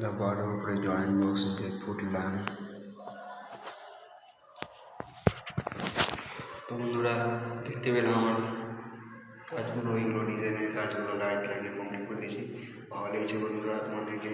রাবারের উপরে joint box দিয়ে ফুটলাম। তো বন্ধুরা দেখতে পেলাম আমার কাজগুলো, ওইগুলো ডিজাইনের কাজগুলো লাইট লাগিয়ে কমপ্লিট করে দিয়েছি। ভালো লেগেছে বন্ধুরা তোমাদেরকে